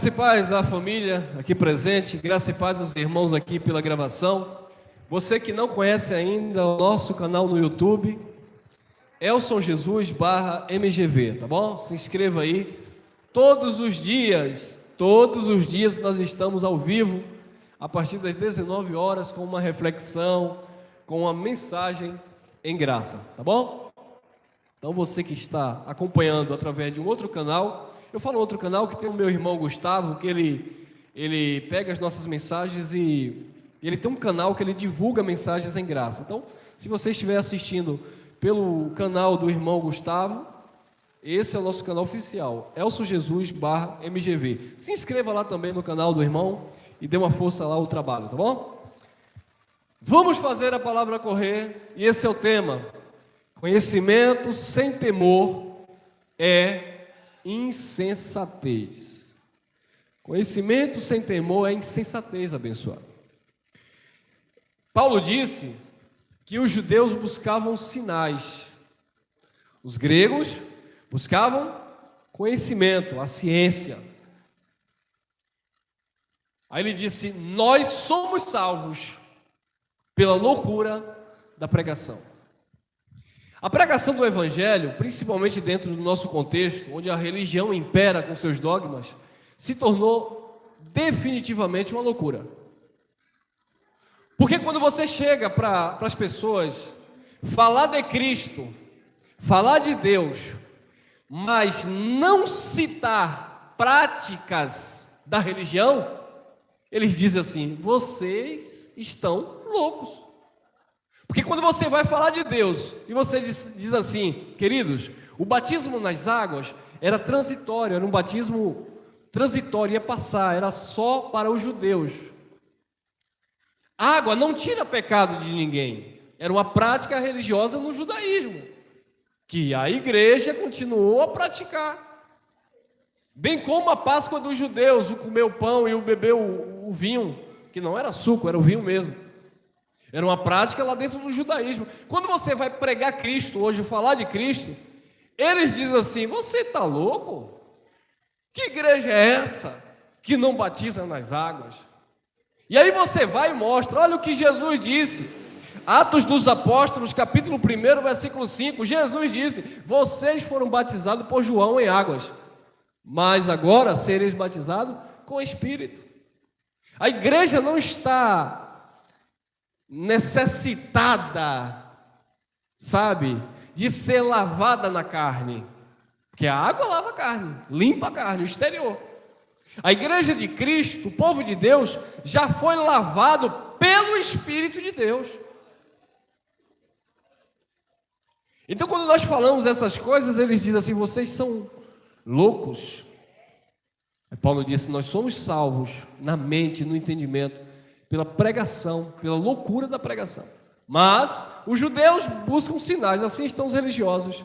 Graça e paz à família aqui presente, graça e paz aos irmãos aqui pela gravação. Você que não conhece ainda o nosso canal no YouTube, Elson Jesus /MGV, tá bom? Se inscreva aí. Todos os dias nós estamos ao vivo, a partir das 19 horas, com uma reflexão, com uma mensagem em graça, tá bom? Então você que está acompanhando através de um outro canal, eu falo outro canal que tem o meu irmão Gustavo, que ele pega as nossas mensagens e ele tem um canal que ele divulga mensagens em graça. Então, se você estiver assistindo pelo canal do irmão Gustavo, esse é o nosso canal oficial, Elson Jesus /MGV. Se inscreva lá também no canal do irmão e dê uma força lá ao trabalho, tá bom? Vamos fazer a palavra correr, e esse é o tema. Conhecimento sem temor é insensatez. Conhecimento sem temor é insensatez, abençoado. Paulo disse que os judeus buscavam sinais, os gregos buscavam conhecimento, a ciência. Aí ele disse: nós somos salvos pela loucura da pregação. A pregação do Evangelho, principalmente dentro do nosso contexto, onde a religião impera com seus dogmas, se tornou definitivamente uma loucura. Porque quando você chega para as pessoas falar de Cristo, falar de Deus, mas não citar práticas da religião, eles dizem assim: vocês estão loucos. Porque quando você vai falar de Deus e você diz assim: queridos, o batismo nas águas era transitório, era um batismo transitório, ia passar, era só para os judeus. A água não tira pecado de ninguém, era uma prática religiosa no judaísmo, que a igreja continuou a praticar. Bem como a Páscoa dos judeus, o comer o pão e o beber o vinho, que não era suco, era o vinho mesmo. Era uma prática lá dentro do judaísmo. Quando você vai pregar Cristo hoje, falar de Cristo, eles dizem assim: você está louco? Que igreja é essa que não batiza nas águas? E aí você vai e mostra, olha o que Jesus disse. Atos dos Apóstolos, capítulo 1, versículo 5. Jesus disse: vocês foram batizados por João em águas, mas agora sereis batizados com o Espírito. A igreja não está necessitada, sabe, de ser lavada na carne, porque a água lava a carne, limpa a carne, o exterior. A igreja de Cristo, o povo de Deus, já foi lavado pelo Espírito de Deus. Então, quando nós falamos essas coisas, eles dizem assim: vocês são loucos. Paulo disse: nós somos salvos na mente, no entendimento, pela pregação, pela loucura da pregação. Mas os judeus buscam sinais, assim estão os religiosos.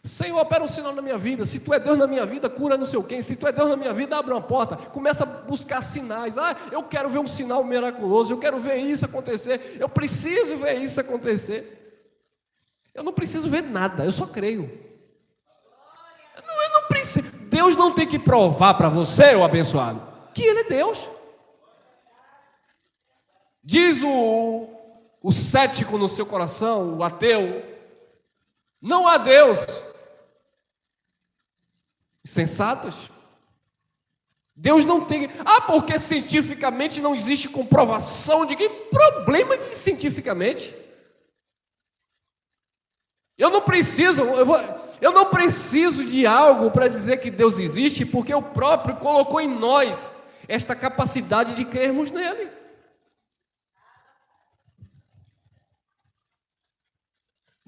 Senhor, opera um sinal na minha vida. Se tu é Deus na minha vida, cura não sei o quê. Se tu é Deus na minha vida, abre uma porta. Começa a buscar sinais. Ah, eu quero ver um sinal miraculoso, eu quero ver isso acontecer, eu preciso ver isso acontecer. Eu não preciso ver nada, eu só creio. Eu não preciso. Deus não tem que provar para você, ô abençoado, que Ele é Deus. Diz o cético no seu coração, o ateu: não há Deus. Sensatos? Deus não tem. Ah, porque cientificamente não existe comprovação de que problema de cientificamente. Eu não preciso de algo para dizer que Deus existe, porque o próprio colocou em nós esta capacidade de crermos nele.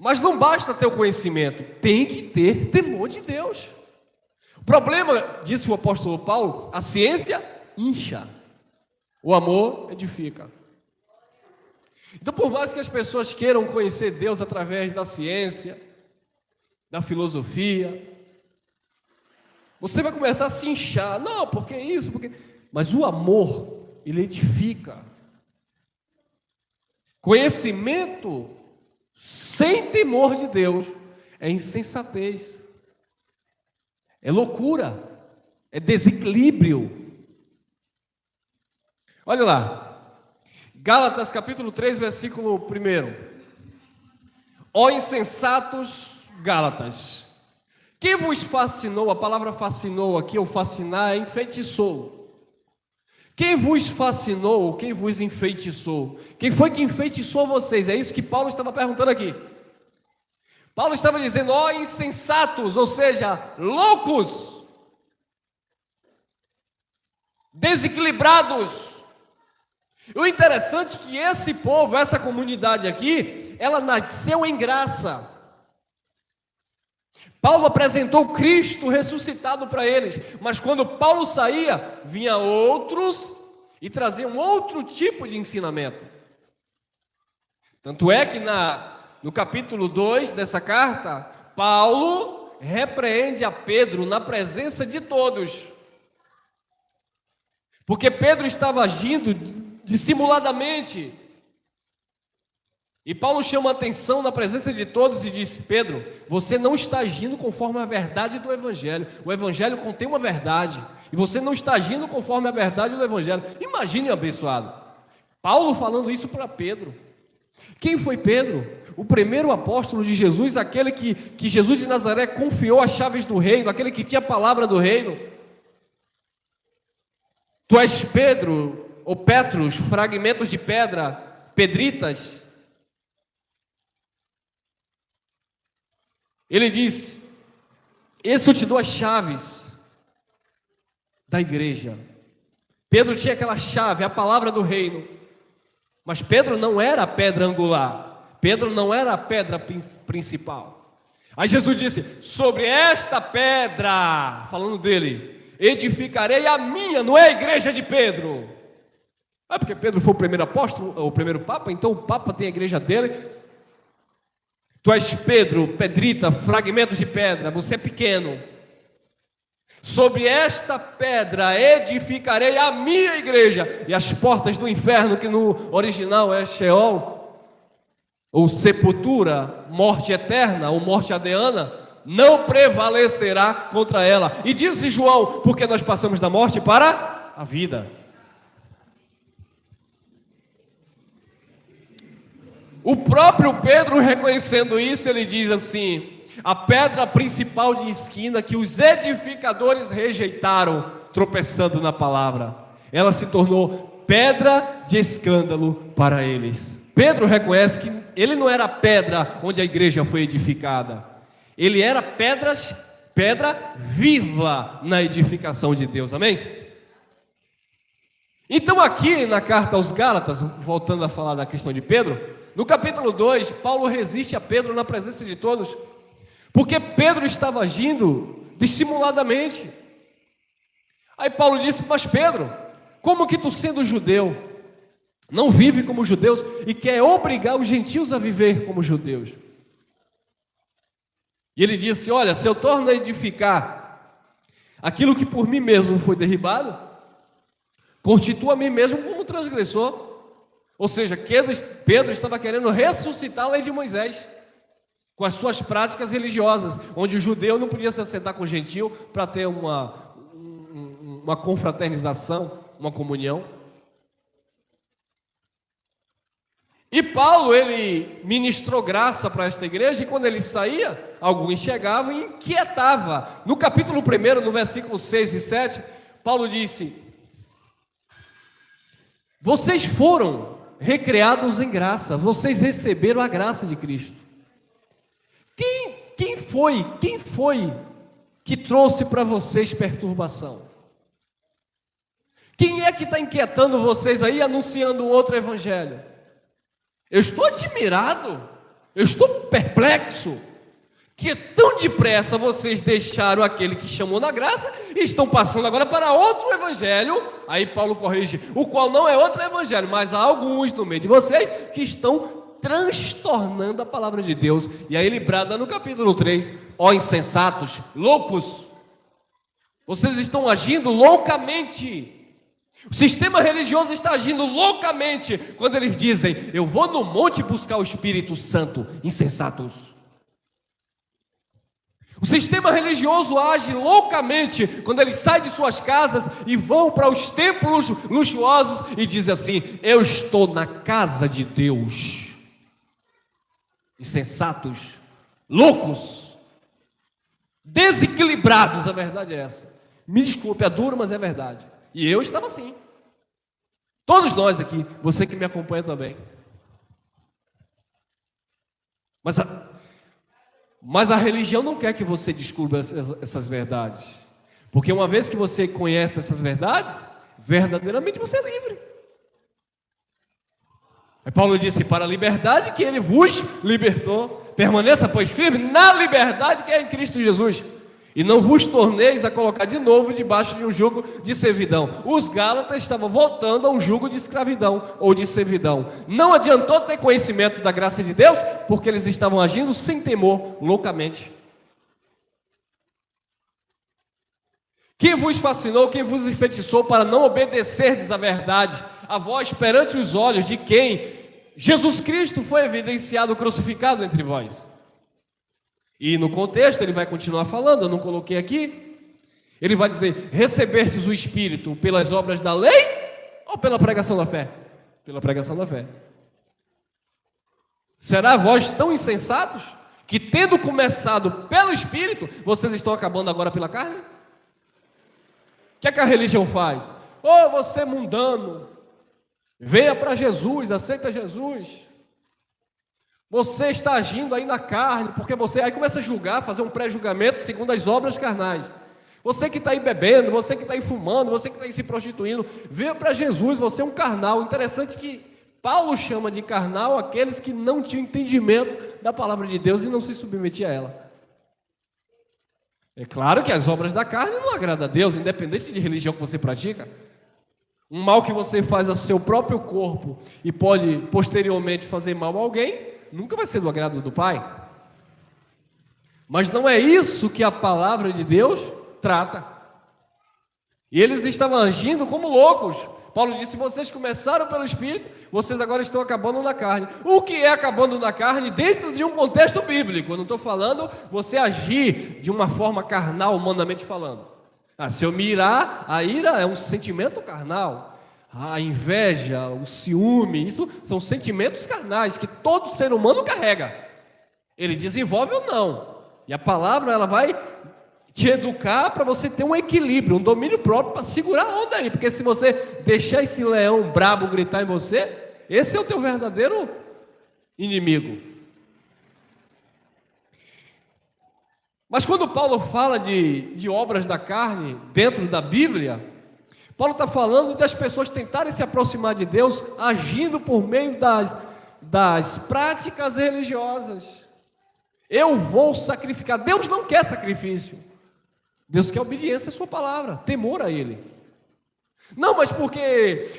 Mas não basta ter o conhecimento, tem que ter temor de Deus. O problema, disse o apóstolo Paulo, a ciência incha, o amor edifica. Então, por mais que as pessoas queiram conhecer Deus através da ciência, da filosofia, você vai começar a se inchar. Não, porque isso, porque... Mas o amor, ele edifica. Conhecimento sem temor de Deus é insensatez, é loucura, é desequilíbrio. Olha lá, Gálatas capítulo 3, versículo 1. Ó insensatos Gálatas, quem vos fascinou? A palavra fascinou aqui, ou fascinar, é enfeitiçou. Quem vos fascinou, ou quem vos enfeitiçou? Quem foi que enfeitiçou vocês? É isso que Paulo estava perguntando aqui. Paulo estava dizendo, ó insensatos, ou seja, loucos, desequilibrados. O interessante é que esse povo, essa comunidade aqui, ela nasceu em graça. Paulo apresentou Cristo ressuscitado para eles, mas quando Paulo saía, vinha outros e traziam outro tipo de ensinamento. Tanto é que no capítulo 2 dessa carta, Paulo repreende a Pedro na presença de todos, porque Pedro estava agindo dissimuladamente. E Paulo chama a atenção na presença de todos e diz: Pedro, você não está agindo conforme a verdade do Evangelho. O Evangelho contém uma verdade, e você não está agindo conforme a verdade do Evangelho. Imagine, abençoado, Paulo falando isso para Pedro. Quem foi Pedro? O primeiro apóstolo de Jesus, aquele que Jesus de Nazaré confiou as chaves do reino, aquele que tinha a palavra do reino. Tu és Pedro, ou Petros, fragmentos de pedra, pedritas. Ele diz: esse eu te dou as chaves da igreja. Pedro tinha aquela chave, a palavra do reino. Mas Pedro não era a pedra angular. Pedro não era a pedra principal. Aí Jesus disse: sobre esta pedra, falando dele, edificarei a minha, não é a igreja de Pedro. É porque Pedro foi o primeiro apóstolo, o primeiro papa, então o papa tem a igreja dele. Tu és Pedro, pedrita, fragmentos de pedra, você é pequeno. Sobre esta pedra edificarei a minha igreja, e as portas do inferno, que no original é Sheol, ou sepultura, morte eterna, ou morte adeana, não prevalecerá contra ela. E diz João, porque nós passamos da morte para a vida. O próprio Pedro, reconhecendo isso, ele diz assim: a pedra principal de esquina que os edificadores rejeitaram, tropeçando na palavra, ela se tornou pedra de escândalo para eles. Pedro reconhece que ele não era a pedra onde a igreja foi edificada, ele era pedra viva na edificação de Deus, amém? Então aqui na carta aos Gálatas, voltando a falar da questão de Pedro, no capítulo 2, Paulo resiste a Pedro na presença de todos, porque Pedro estava agindo dissimuladamente. Aí Paulo disse: mas Pedro, como que tu, sendo judeu, não vive como judeus e quer obrigar os gentios a viver como judeus? E ele disse: olha, se eu torno a edificar aquilo que por mim mesmo foi derribado, constituo a mim mesmo como transgressor. Ou seja, Pedro estava querendo ressuscitar a lei de Moisés, com as suas práticas religiosas, onde o judeu não podia se assentar com o gentil para ter uma confraternização, uma comunhão. E Paulo, ele ministrou graça para esta igreja, e quando ele saía, alguns chegavam e inquietavam. No capítulo 1, no versículo 6 e 7, Paulo disse: vocês foram recriados em graça, vocês receberam a graça de Cristo. Quem foi que trouxe para vocês perturbação? Quem é que está inquietando vocês aí, anunciando outro evangelho? Eu estou admirado, eu estou perplexo, que tão depressa vocês deixaram aquele que chamou na graça e estão passando agora para outro evangelho. Aí Paulo corrige: o qual não é outro evangelho, mas há alguns no meio de vocês que estão transtornando a palavra de Deus. E aí ele brada no capítulo 3: ó insensatos, loucos, vocês estão agindo loucamente. O sistema religioso está agindo loucamente quando eles dizem: eu vou no monte buscar o Espírito Santo. Insensatos. O sistema religioso age loucamente quando eles saem de suas casas e vão para os templos luxuosos e dizem assim: eu estou na casa de Deus. Insensatos, loucos, desequilibrados, a verdade é essa. Me desculpe, é duro, mas é verdade. E eu estava assim. Todos nós aqui, você que me acompanha também. Mas a religião não quer que você descubra essas verdades. Porque uma vez que você conhece essas verdades, verdadeiramente você é livre. Aí Paulo disse: para a liberdade que ele vos libertou, permaneça, pois, firme na liberdade que é em Cristo Jesus. E não vos torneis a colocar de novo debaixo de um jugo de servidão. Os Gálatas estavam voltando a um jugo de escravidão ou de servidão. Não adiantou ter conhecimento da graça de Deus, porque eles estavam agindo sem temor, loucamente. Quem vos fascinou, quem vos enfeitiçou para não obedecerdes à verdade, a vós perante os olhos de quem Jesus Cristo foi evidenciado crucificado entre vós? E no contexto ele vai continuar falando, eu não coloquei aqui. Ele vai dizer: recebestes o Espírito pelas obras da lei ou pela pregação da fé? Pela pregação da fé. Será vós tão insensatos que, tendo começado pelo Espírito, vocês estão acabando agora pela carne? O que é que a religião faz? Você mundano, venha para Jesus, aceita Jesus. Você está agindo aí na carne, porque você aí começa a julgar, fazer um pré-julgamento segundo as obras carnais. Você que está aí bebendo, você que está aí fumando, você que está aí se prostituindo, venha para Jesus, você é um carnal. Interessante que Paulo chama de carnal aqueles que não tinham entendimento da palavra de Deus e não se submetiam a ela. É claro que as obras da carne não agradam a Deus, independente de religião que você pratica. Um mal que você faz ao seu próprio corpo e pode posteriormente fazer mal a alguém, nunca vai ser do agrado do Pai. Mas não é isso que a palavra de Deus trata. E eles estavam agindo como loucos. Paulo disse: vocês começaram pelo Espírito, vocês agora estão acabando na carne. O que é acabando na carne dentro de um contexto bíblico? Eu não estou falando você agir de uma forma carnal, humanamente falando. Se eu me irar, a ira é um sentimento carnal. A inveja, o ciúme, isso são sentimentos carnais que todo ser humano carrega. Ele desenvolve ou não. E a palavra, ela vai te educar para você ter um equilíbrio, um domínio próprio para segurar a onda aí. Porque se você deixar esse leão brabo gritar em você, esse é o teu verdadeiro inimigo. Mas quando Paulo fala de obras da carne dentro da Bíblia, Paulo está falando das pessoas tentarem se aproximar de Deus agindo por meio das práticas religiosas. Eu vou sacrificar. Deus não quer sacrifício. Deus quer obediência à sua palavra, temor a Ele. Não, mas porque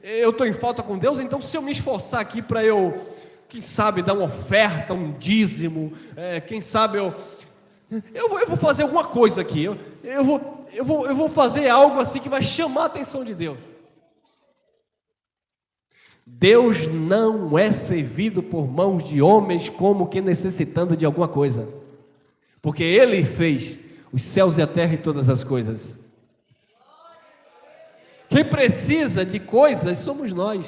eu estou em falta com Deus, então se eu me esforçar aqui para eu, quem sabe, dar uma oferta, um dízimo, quem sabe eu vou fazer alguma coisa aqui, eu vou fazer algo assim que vai chamar a atenção de Deus. Deus não é servido por mãos de homens como que necessitando de alguma coisa, porque Ele fez os céus e a terra e todas as coisas. Quem precisa de coisas somos nós.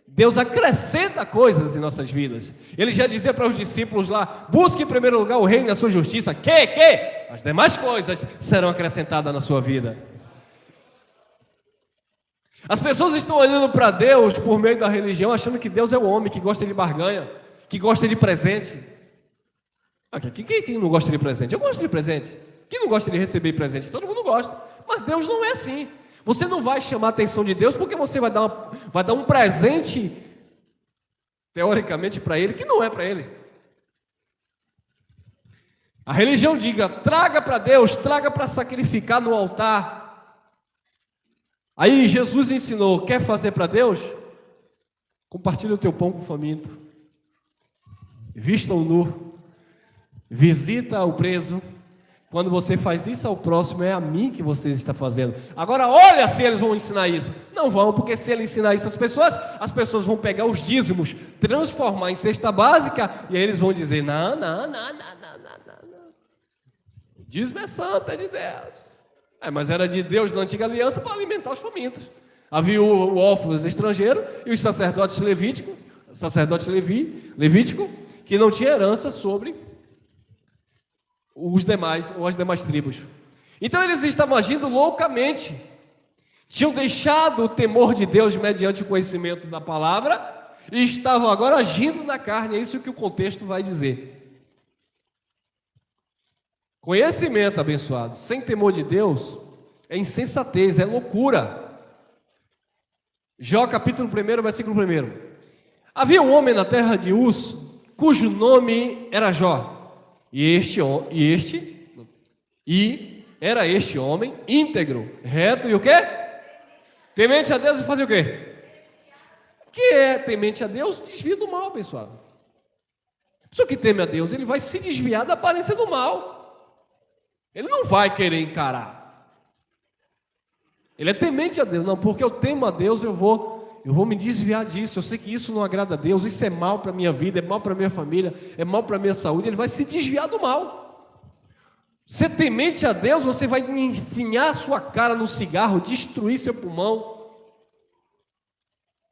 Deus acrescenta coisas em nossas vidas. Ele já dizia para os discípulos lá: busque em primeiro lugar o reino e a sua justiça, que as demais coisas serão acrescentadas na sua vida. As pessoas estão olhando para Deus por meio da religião, achando que Deus é um homem que gosta de barganha, que gosta de presente. Quem não gosta de presente? Eu gosto de presente. Quem não gosta de receber presente? Todo mundo gosta. Mas Deus não é assim. Você não vai chamar a atenção de Deus porque você vai dar um presente, teoricamente, para Ele, que não é para Ele. A religião diga: traga para Deus, traga para sacrificar no altar. Aí Jesus ensinou: quer fazer para Deus? Compartilha o teu pão com o faminto, vista o nu, visita o preso. Quando você faz isso ao próximo, é a mim que você está fazendo. Agora olha se eles vão ensinar isso. Não vão, porque se ele ensinar isso às pessoas, as pessoas vão pegar os dízimos, transformar em cesta básica, e aí eles vão dizer: não. Dízimo é santo, é de Deus. Mas era de Deus na antiga aliança para alimentar os famintos. Havia o órfão estrangeiro e os sacerdotes levíticos, levítico, que não tinha herança sobre os demais ou as demais tribos. Então eles estavam agindo loucamente. Tinham deixado o temor de Deus mediante o conhecimento da palavra e estavam agora agindo na carne. É isso que o contexto vai dizer. Conhecimento, abençoado, sem temor de Deus, é insensatez, é loucura. Jó capítulo 1, versículo 1. Havia um homem na terra de Uz, cujo nome era Jó. Era este homem íntegro, reto e o quê? Temente a Deus e fazia o quê? Que é temente a Deus? Desvia do mal, abençoado. A pessoa que teme a Deus, ele vai se desviar da aparência do mal. Ele não vai querer encarar. Ele é temente a Deus. Não, porque eu temo a Deus, eu vou me desviar disso. Eu sei que isso não agrada a Deus, isso é mal para a minha vida, é mal para a minha família, é mal para a minha saúde. Ele vai se desviar do mal. Ser temente a Deus, você vai enfiar sua cara no cigarro, destruir seu pulmão,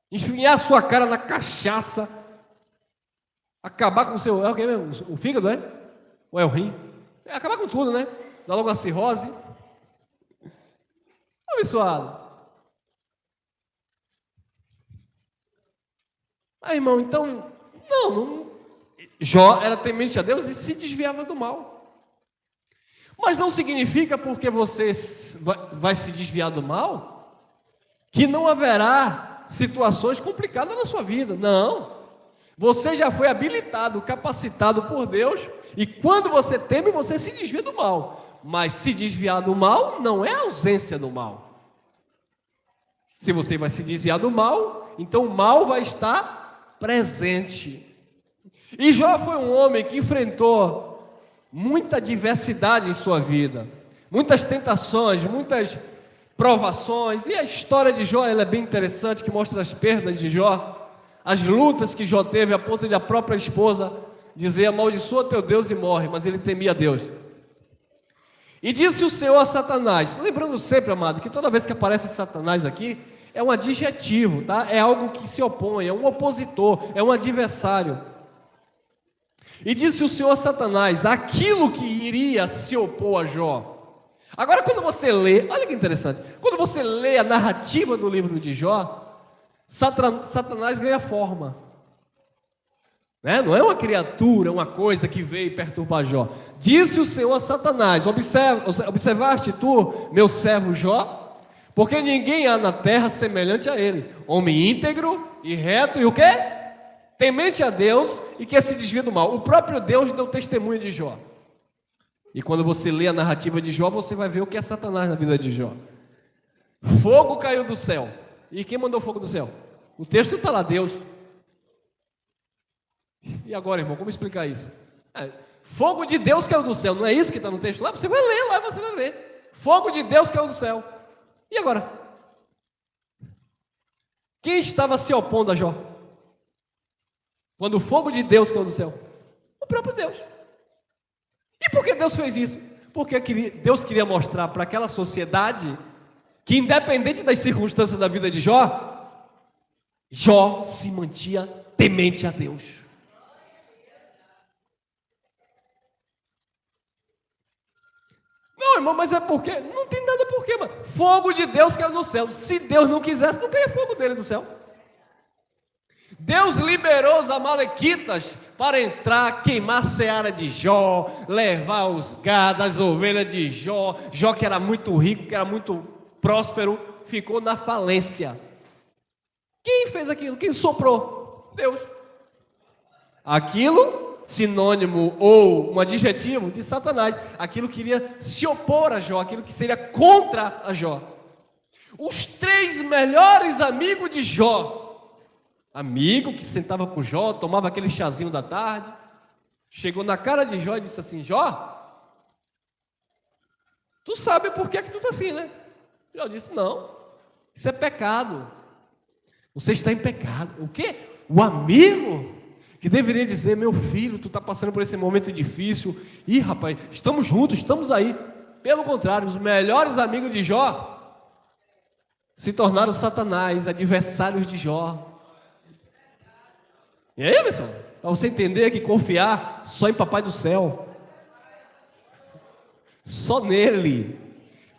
enfiar sua cara na cachaça, acabar com o seu... É o que mesmo? O fígado, é? Ou é o rim? É acabar com tudo, né? Dá logo a cirrose. Abençoado. Irmão, então, Jó era temente a Deus e se desviava do mal. Mas não significa porque você vai se desviar do mal, que não haverá situações complicadas na sua vida. Não. Você já foi habilitado, capacitado por Deus, e quando você teme, você se desvia do mal. Mas se desviar do mal não é ausência do mal. Se você vai se desviar do mal, então o mal vai estar presente. E Jó foi um homem que enfrentou muita diversidade em sua vida, muitas tentações, muitas provações. E a história de Jó, ela é bem interessante, que mostra as perdas de Jó, as lutas que Jó teve, a ponto de a própria esposa dizer: amaldiçoa teu Deus e morre. Mas ele temia Deus. E disse o Senhor a Satanás, lembrando sempre, amado, que toda vez que aparece Satanás aqui, é um adjetivo, tá? É algo que se opõe, é um opositor, é um adversário. E disse o Senhor a Satanás, aquilo que iria se opor a Jó. Agora quando você lê, olha que interessante, quando você lê a narrativa do livro de Jó, Satanás ganha forma. Não é uma criatura, uma coisa que veio perturbar Jó. Disse o Senhor a Satanás, observaste tu, meu servo Jó? Porque ninguém há na terra semelhante a ele, homem íntegro e reto e o quê? Temente a Deus e que se desvia do mal. O próprio Deus deu testemunho de Jó. E quando você lê a narrativa de Jó, você vai ver o que é Satanás na vida de Jó. Fogo caiu do céu. E quem mandou fogo do céu? O texto está lá, Deus. E agora, irmão, como explicar isso? Fogo de Deus caiu do céu, não é isso que está no texto lá? Você vai ler lá, você vai ver. Fogo de Deus caiu do céu. E agora? Quem estava se opondo a Jó? Quando o fogo de Deus caiu do céu? O próprio Deus. E por que Deus fez isso? Porque Deus queria mostrar para aquela sociedade que, independente das circunstâncias da vida de Jó, Jó se mantinha temente a Deus. Não, irmão, mas é porque... Não tem nada por quê, mano. Fogo de Deus caiu do céu. Se Deus não quisesse, não caía fogo dele do céu. Deus liberou os amalequitas para entrar, queimar a seara de Jó, levar os gados, as ovelhas de Jó. Jó, que era muito rico, que era muito próspero, ficou na falência. Quem fez aquilo? Quem soprou? Deus. Aquilo... sinônimo ou um adjetivo de Satanás, aquilo que iria se opor a Jó, aquilo que seria contra a Jó. Os 3 melhores amigos de Jó, amigo que sentava com Jó, tomava aquele chazinho da tarde, chegou na cara de Jó e disse assim: Jó, tu sabe por que tu está assim, né? Jó disse: não, isso é pecado, você está em pecado. O quê? O amigo que deveria dizer: meu filho, tu está passando por esse momento difícil, ih rapaz, estamos juntos, estamos aí. Pelo contrário, os melhores amigos de Jó se tornaram Satanás, adversários de Jó. E aí, pessoal, para você entender que confiar só em Papai do Céu, só nele,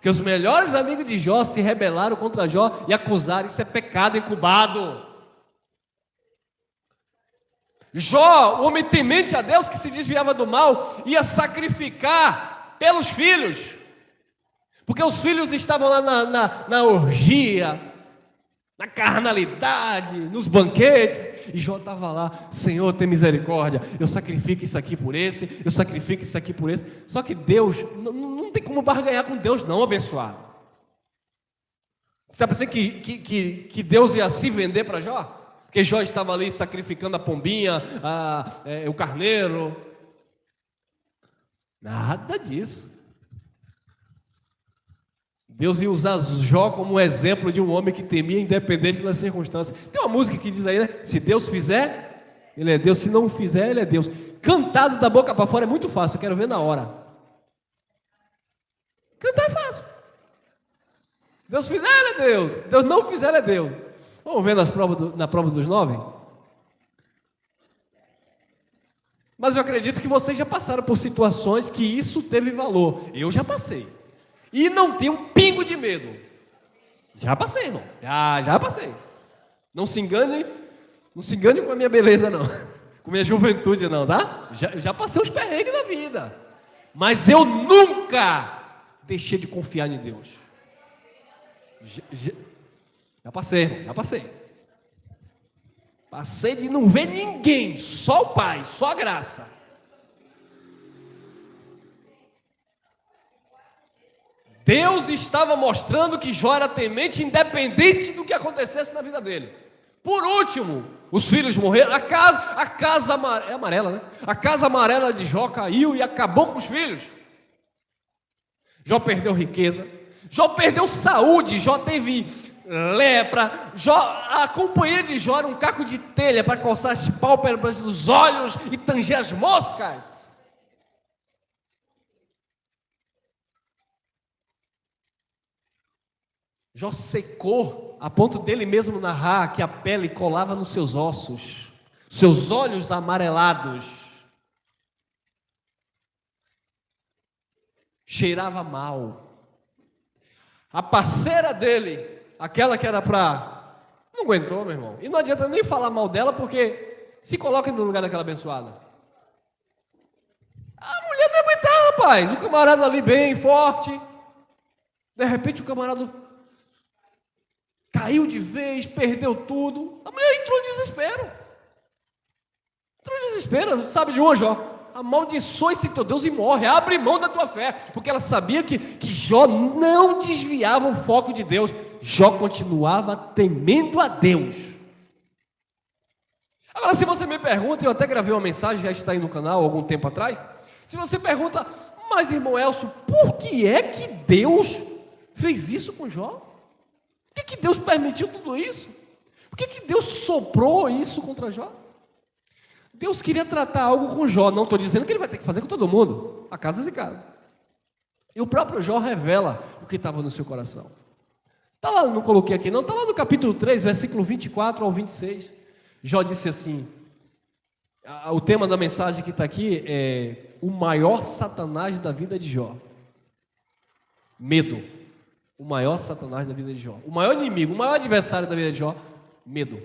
que os melhores amigos de Jó se rebelaram contra Jó e acusaram: isso é pecado incubado. Jó, o homem temente a Deus, que se desviava do mal, ia sacrificar pelos filhos, porque os filhos estavam lá na orgia, na carnalidade, nos banquetes, e Jó estava lá: Senhor, tem misericórdia, eu sacrifico isso aqui por esse, eu sacrifico isso aqui por esse. Só que Deus, não tem como barganhar com Deus não, abençoado. Você está pensando que Deus ia se vender para Jó? Porque Jó estava ali sacrificando a pombinha, o carneiro. Nada disso. Deus ia usar Jó como um exemplo de um homem que temia, independente das circunstâncias. Tem uma música que diz aí, né? Se Deus fizer, Ele é Deus. Se não fizer, Ele é Deus. Cantado da boca para fora é muito fácil, eu quero ver na hora. Cantar é fácil. Deus fizer, Ele é Deus. Deus não fizer, Ele é Deus. Vamos ver na prova dos 9? Mas eu acredito que vocês já passaram por situações que isso teve valor. Eu já passei. E não tenho um pingo de medo. Já passei, irmão. Já passei. Não se engane com a minha beleza, não. Com a minha juventude, não, tá? Já passei os perrengues da vida. Mas eu nunca deixei de confiar em Deus. Já passei, irmão, já passei. Passei de não ver ninguém, só o Pai, só a graça. Deus estava mostrando que Jó era temente, independente do que acontecesse na vida dele. Por último, os filhos morreram. A casa amarela, né? A casa amarela de Jó caiu e acabou com os filhos. Jó perdeu riqueza, Jó perdeu saúde, Jó teve lepra. A companhia de Jó era um caco de telha para coçar as pálpebras dos olhos e tanger as moscas. Jó secou a ponto dele mesmo narrar que a pele colava nos seus ossos, seus olhos amarelados, cheirava mal. A parceira dele, aquela que era não aguentou, meu irmão. E não adianta nem falar mal dela, porque se coloca no lugar daquela abençoada. A mulher não ia aguentar, rapaz. O camarada ali bem forte, de repente o camarada caiu de vez, perdeu tudo. A mulher entrou em desespero. Sabe de onde, Jó? Amaldiçoa esse teu Deus e morre. Abre mão da tua fé. Porque ela sabia que Jó não desviava o foco de Deus. Jó continuava temendo a Deus. Agora, se você me pergunta, eu até gravei uma mensagem, já está aí no canal há algum tempo atrás. Se você pergunta: mas irmão Elcio, por que é que Deus fez isso com Jó? Por que Deus permitiu tudo isso? Por que Deus soprou isso contra Jó? Deus queria tratar algo com Jó. Não estou dizendo que Ele vai ter que fazer com todo mundo. Há casos e casos. E o próprio Jó revela o que estava no seu coração. Está lá, não coloquei aqui não, está lá no capítulo 3, versículo 24 ao 26. Jó disse assim, o tema da mensagem que está aqui é o maior Satanás da vida de Jó. Medo. O maior Satanás da vida de Jó. O maior inimigo, o maior adversário da vida de Jó, medo.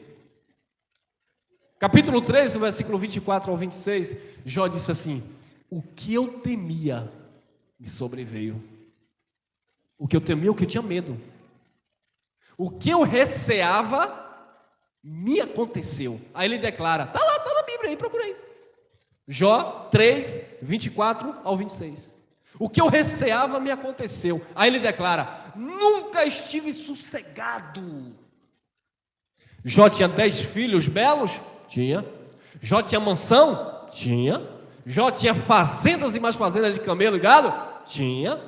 Capítulo 3, no versículo 24 ao 26, Jó disse assim: o que eu temia me sobreveio. O que eu temia, o que eu tinha medo. O que eu receava me aconteceu. Aí ele declara, está na Bíblia aí, procura aí. Jó 3, 24 ao 26. O que eu receava me aconteceu. Aí ele declara: nunca estive sossegado. Jó tinha 10 filhos belos? Tinha. Jó tinha mansão? Tinha. Jó tinha fazendas e mais fazendas de camelo e gado? Tinha.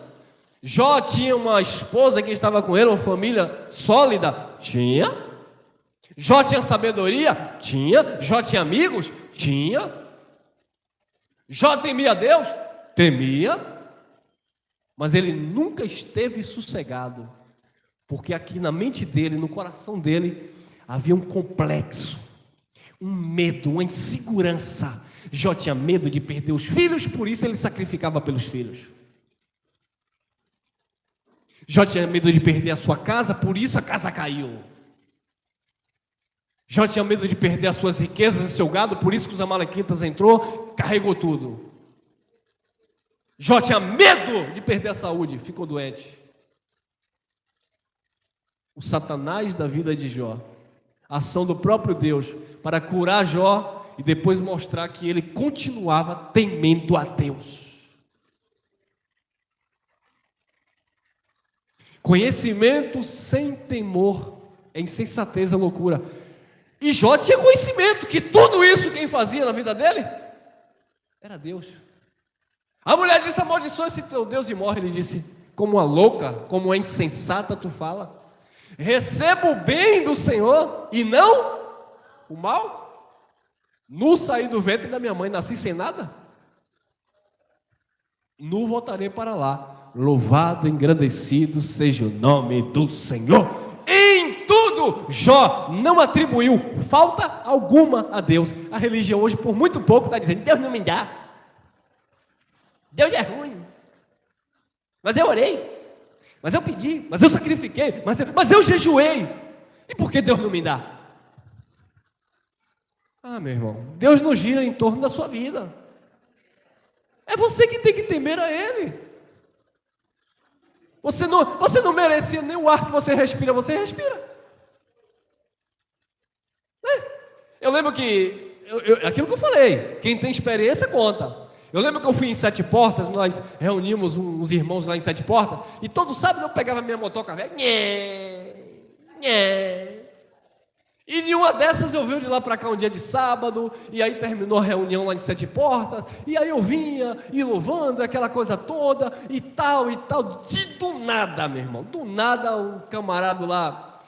Jó tinha uma esposa que estava com ele, uma família sólida? Tinha. Jó tinha sabedoria? Tinha. Jó tinha amigos? Tinha. Jó temia Deus? Temia. Mas ele nunca esteve sossegado, porque aqui na mente dele, no coração dele, havia um complexo, um medo, uma insegurança. Jó tinha medo de perder os filhos, por isso ele sacrificava pelos filhos. Jó tinha medo de perder a sua casa, por isso a casa caiu. Jó tinha medo de perder as suas riquezas e seu gado, por isso que os amalequitas entrou, carregou tudo. Jó tinha medo de perder a saúde, ficou doente. O Satanás da vida de Jó, a ação do próprio Deus para curar Jó e depois mostrar que ele continuava temendo a Deus. Conhecimento sem temor é insensatez, é loucura. E Jó tinha conhecimento que tudo isso quem fazia na vida dele era Deus. A mulher disse: amaldiçoa esse teu Deus e morre. Ele disse: como uma louca, como uma insensata tu fala. Receba o bem do Senhor e não o mal. Nu saí do ventre da minha mãe, nasci sem nada, nu voltarei para lá. Louvado, engrandecido seja o nome do Senhor. Em tudo, Jó não atribuiu falta alguma a Deus. A religião hoje, por muito pouco, está dizendo: Deus não me dá, Deus é ruim. Mas eu orei, mas eu pedi, mas eu sacrifiquei, mas eu jejuei. E por que Deus não me dá? Ah, meu irmão, Deus não gira em torno da sua vida. É você que tem que temer a Ele. Você não merecia nem o ar que você respira. Eu lembro que, aquilo que eu falei, quem tem experiência conta. Eu lembro que eu fui em Sete Portas, nós reunimos uns irmãos lá em Sete Portas, e todo sábado eu pegava minha motoca velha, e de uma dessas eu vim de lá para cá um dia de sábado, e aí terminou a reunião lá em Sete Portas, e aí eu vinha, e louvando, aquela coisa toda, e tal, do nada, meu irmão, do nada um camarada lá,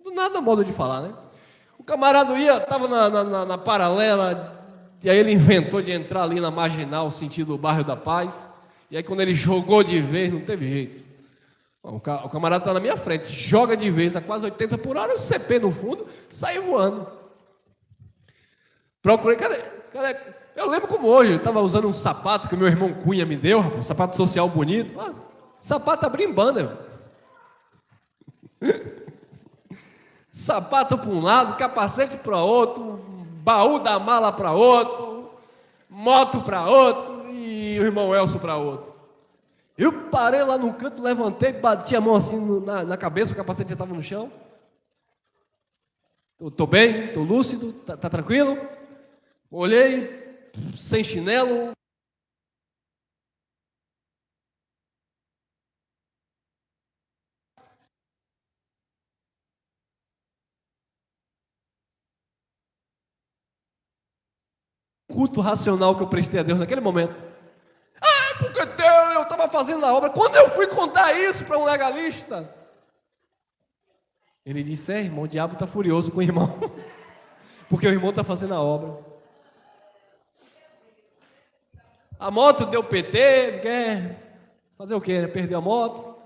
do nada modo de falar, né? O camarada estava na paralela, e aí ele inventou de entrar ali na Marginal, sentido Bairro da Paz, e aí quando ele jogou de vez, não teve jeito. O camarada está na minha frente, joga de vez a quase 80 por hora, o CP no fundo, sai voando. Procurei, cadê? Eu lembro como hoje, eu estava usando um sapato que o meu irmão Cunha me deu, um sapato social bonito, sapato abrindo sapato para um lado, capacete para outro, baú da mala para outro, moto para outro e o irmão Elcio para outro. Eu parei lá no canto, levantei, bati a mão assim na cabeça, o capacete já estava no chão. Estou bem, estou lúcido, tá tranquilo? Olhei, sem chinelo. Culto racional que eu prestei a Deus naquele momento. Porque Deus, eu estava fazendo a obra. Quando eu fui contar isso para um legalista, ele disse: irmão, o diabo está furioso com o irmão, porque o irmão está fazendo a obra. A moto deu PT, ele quer fazer o quê? Né? Perdeu a moto.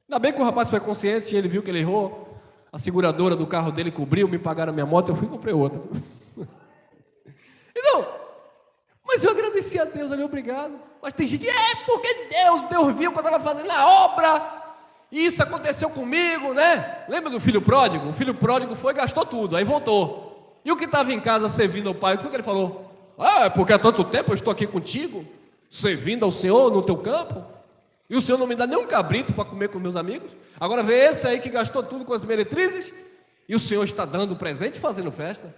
Ainda bem que o rapaz foi consciente, ele viu que ele errou. A seguradora do carro dele cobriu, me pagaram a minha moto, eu fui e comprei outra. Então, mas eu agradeci a Deus ali, obrigado. Mas tem gente, porque Deus viu que eu estava fazendo a obra, e isso aconteceu comigo, né? Lembra do filho pródigo? O filho pródigo foi e gastou tudo, aí voltou. E o que estava em casa servindo ao pai, o que foi que ele falou? Porque há tanto tempo eu estou aqui contigo, servindo ao Senhor no teu campo, e o Senhor não me dá nem um cabrito para comer com meus amigos. Agora vê esse aí que gastou tudo com as meretrizes, e o Senhor está dando presente e fazendo festa.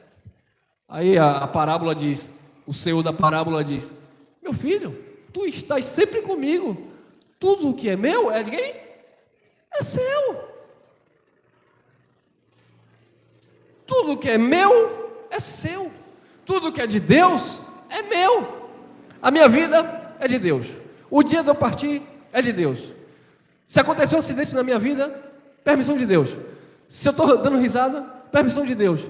Aí a parábola diz, o Senhor da parábola diz: meu filho, tu estás sempre comigo, tudo o que é meu é de quem? É seu. Tudo que é meu é seu. Tudo que é de Deus é meu. A minha vida é de Deus. O dia de eu partir é de Deus. Se acontecer um acidente na minha vida, Permissão de Deus. Se eu estou dando risada, permissão de Deus.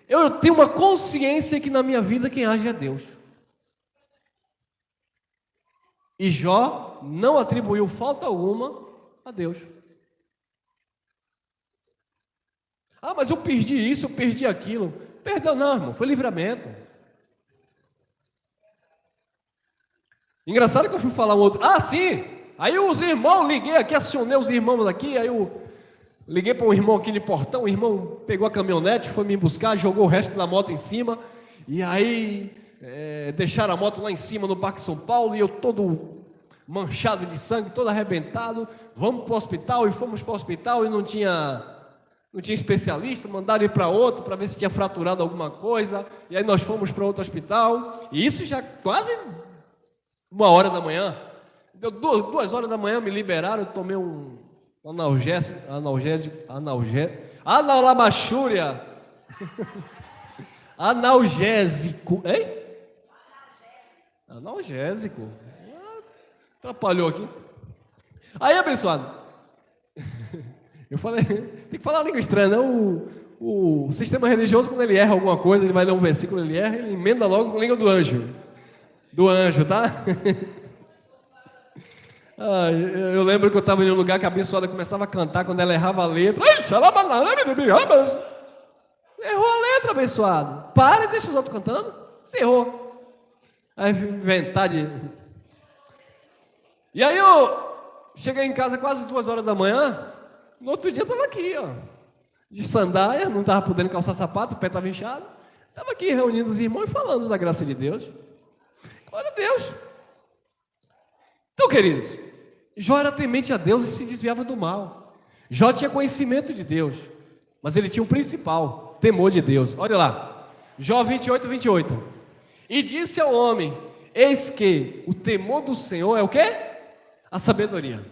Eu tenho uma consciência que na minha vida quem age é Deus. E Jó não atribuiu falta alguma a Deus. Ah, mas eu perdi isso, eu perdi aquilo. Perdão não, irmão, foi livramento. Engraçado que eu fui falar um outro. Ah, sim! Aí os irmãos, liguei aqui, acionei os irmãos aqui, aí eu liguei para um irmão aqui no portão, o irmão pegou a caminhonete, foi me buscar, jogou o resto da moto em cima, e aí deixaram a moto lá em cima no Parque São Paulo, e eu todo manchado de sangue, todo arrebentado. Vamos para o hospital, e fomos para o hospital, e não tinha especialista, mandaram ir para outro, para ver se tinha fraturado alguma coisa, e aí nós fomos para outro hospital, e isso já quase 1h da manhã, deu 2h da manhã, me liberaram, eu tomei um analamachúria, analgésico, hein? Analgésico, atrapalhou aqui. Aí, abençoado, eu falei, tem que falar uma língua estranha, né? O sistema religioso, quando ele erra alguma coisa, ele vai ler um versículo, ele erra, ele emenda logo com a língua do anjo, tá? Eu lembro que eu estava em um lugar que a abençoada começava a cantar, quando ela errava a letra. Errou a letra, abençoado. Para e deixa os outros cantando. Você errou. Aí inventar de... E aí eu cheguei em casa quase 2h da manhã. No outro dia eu estava aqui, ó, de sandália, não estava podendo calçar sapato, o pé estava inchado. Estava aqui reunindo os irmãos e falando da graça de Deus. Glória a Deus. Então, queridos, Jó era temente a Deus e se desviava do mal. Jó tinha conhecimento de Deus, mas ele tinha um principal, temor de Deus. Olha lá, Jó 28:28. E disse ao homem: eis que o temor do Senhor é o quê? A sabedoria.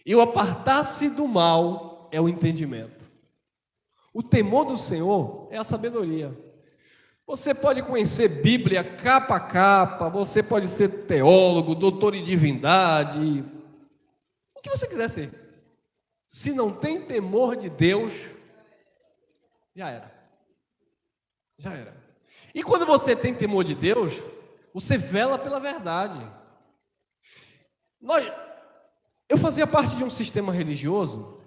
E o apartar-se do mal é o entendimento. O temor do Senhor é a sabedoria. Você pode conhecer Bíblia capa a capa, você pode ser teólogo, doutor em divindade, o que você quiser ser. Se não tem temor de Deus, já era. Já era. E quando você tem temor de Deus, você vela pela verdade. Eu fazia parte de um sistema religioso